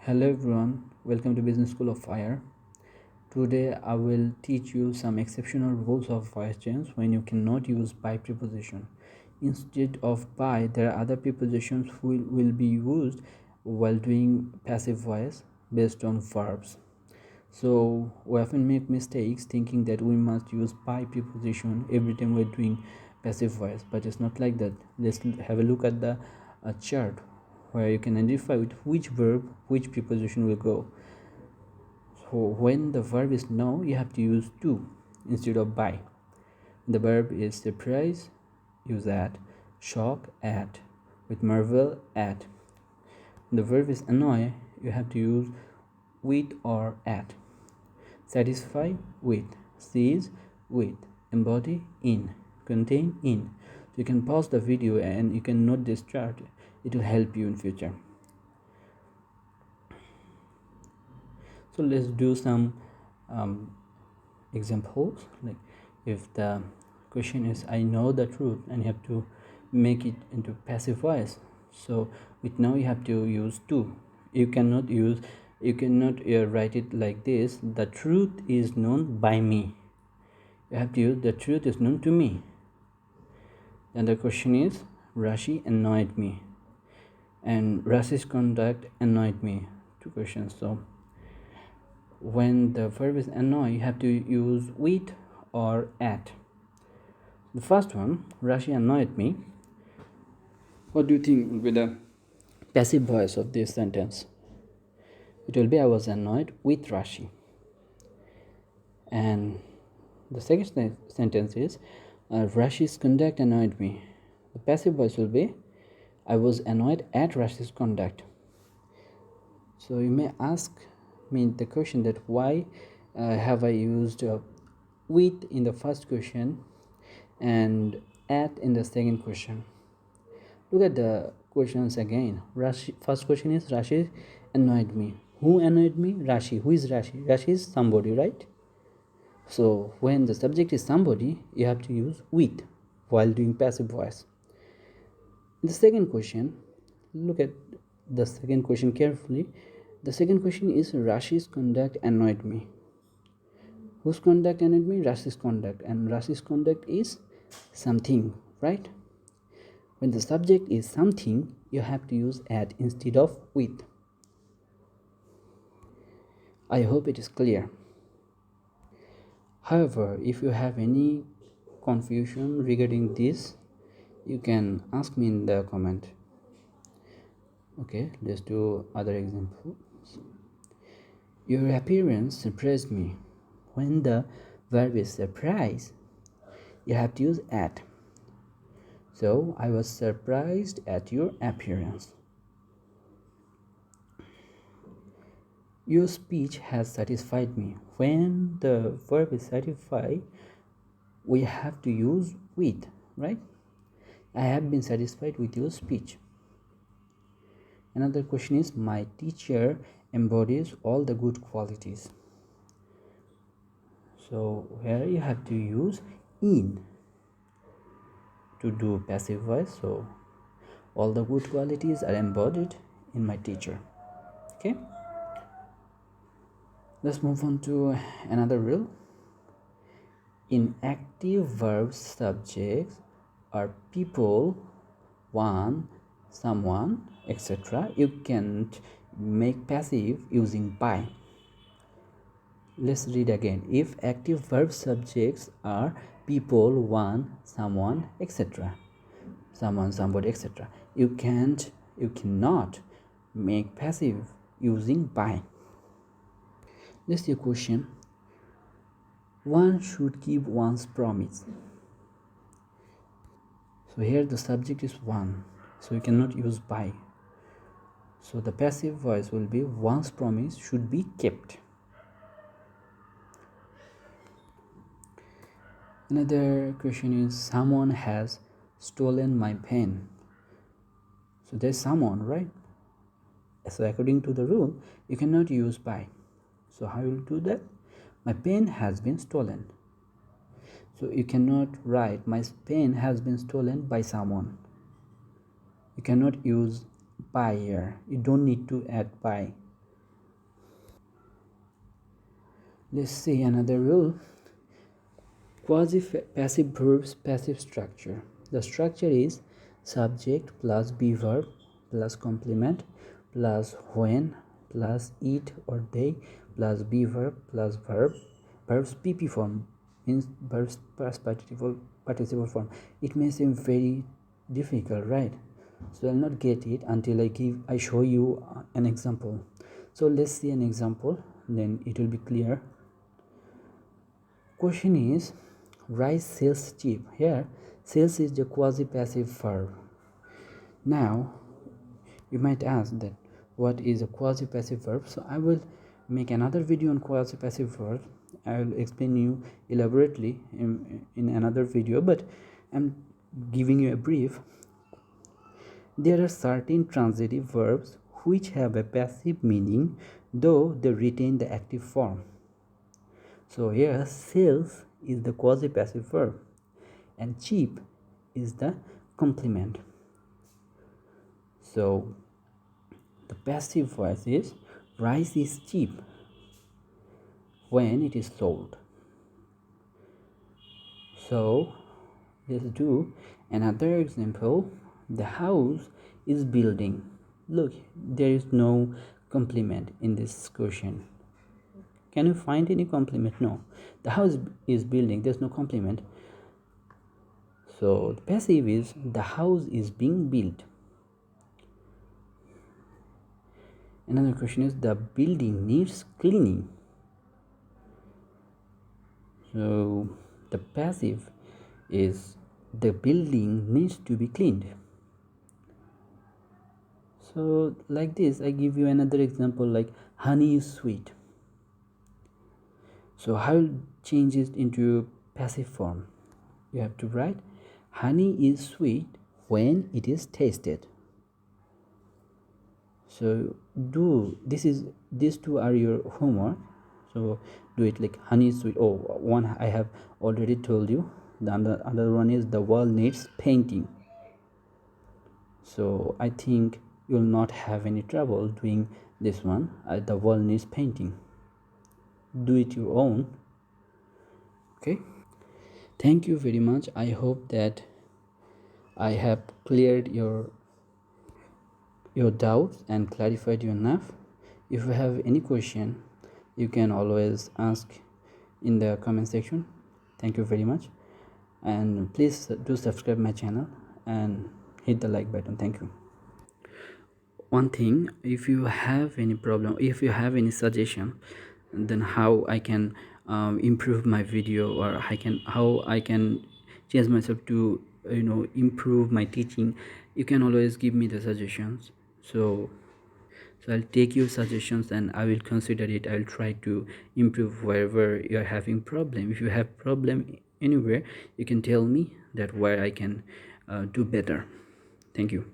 Hello everyone, welcome to Business School of Fire. Today I will teach you some exceptional rules of voice change when you cannot use by preposition. Instead of by, there are other prepositions will be used while doing passive voice based on verbs. So we often make mistakes thinking that we must use by preposition every time we're doing passive voice, but it's not like that. Let's have a look at the chart where you can identify with which verb which preposition will go. So when the verb is no, you have to use to instead of by. The verb is surprise, use at. Shock, at. With marvel, at. The verb is annoy, you have to use with or at. Satisfy, with. Seize, with. Embody, in. Contain, in. So you can pause the video and you can note this chart. It will help you in future. So let's do some examples. Like if the question is I know the truth, and you have to make it into passive voice. So with now you have to use to. You cannot write it like this: the truth is known by me. You have to use the truth is known to me. And the question is Rashi annoyed me, and Rashi's conduct annoyed me. Two questions. So when the verb is annoy, you have to use with or at. The first one, Rashi annoyed me. What do you think will be the passive voice of this sentence? It will be I was annoyed with Rashi. And the second sentence is Rashi's conduct annoyed me. The passive voice will be I was annoyed at Rashi's conduct. So you may ask me the question that why have I used with in the first question and at in the second question. Look at the questions again. First question is Rashi annoyed me. Who annoyed me? Rashi. Who is Rashi? Rashi is somebody, right? So when the subject is somebody, you have to use with while doing passive voice. In the second question, look at the second question carefully. The second question is Rashi's conduct annoyed me. Whose conduct annoyed me? Rashi's conduct. And Rashi's conduct is something, right? When the subject is something, you have to use at instead of with. I hope it is clear. However, if you have any confusion regarding this, you can ask me in the comment. Okay, let's do other examples. Your appearance surprised me. When the verb is surprise, you have to use at. So I was surprised at your appearance. Your speech has satisfied me. When the verb is satisfy, we have to use with, right? I have been satisfied with your speech. Another question is my teacher embodies all the good qualities. So here you have to use in to do passive voice. So all the good qualities are embodied in my teacher. Okay, let's move on to another rule. In active verbs, subjects are people, one, someone, etc. You can't make passive using by. Let's read again. If active verb subjects are people, one, someone, etc. Someone, somebody, etc. You cannot make passive using by. Let's see a question. One should keep one's promise. So here the subject is one, so you cannot use by. So the passive voice will be one's promise should be kept. Another question is someone has stolen my pen. So there's someone, right? So according to the rule, you cannot use by. So how you will do that? My pen has been stolen. So you cannot write my pen has been stolen by someone. You cannot use by here. You don't need to add by. Let's see another rule. Quasi-passive verbs passive structure. The structure is subject plus be verb plus complement plus when plus it or they plus be verb plus verb. Verbs pp form means verbs past participle form. It may seem very difficult, right? So I'll not get it until I show you an example. So let's see an example, then it will be clear. Question is, rice sells cheap. Here sales is the quasi-passive verb. Now you might ask that what is a quasi-passive verb. So I will make another video on quasi-passive verb. I will explain you elaborately in another video, but I'm giving you a brief. There are certain transitive verbs which have a passive meaning though they retain the active form. So here sales is the quasi-passive verb and cheap is the complement. So the passive voice is rice is cheap when it is sold. So let's do another example. The house is building. Look, there is no complement in this question. Can you find any complement? No. The house is building. There's no complement. So the passive is the house is being built. Another question is the building needs cleaning. So the passive is the building needs to be cleaned. So like this, I give you another example like honey is sweet. So how will change it into passive form? You have to write honey is sweet when it is tasted. So these two are your homework. So do it like honey is sweet. Oh, one I have already told you. The other one is the wall needs painting. So I think you'll not have any trouble doing this one. The wall needs painting. Do it your own. Okay, thank you very much. I hope that I have cleared your doubts and clarified you enough. If you have any question, you can always ask in the comment section. Thank you very much, and please do subscribe my channel and hit the like button. Thank you. One thing, if you have any problem, if you have any suggestion, then how I can improve my video, or how I can change myself to improve my teaching, you can always give me the suggestions. So I'll take your suggestions and I will consider it. I will try to improve wherever you are having problem. If you have problem anywhere, you can tell me that where I can do better. Thank you.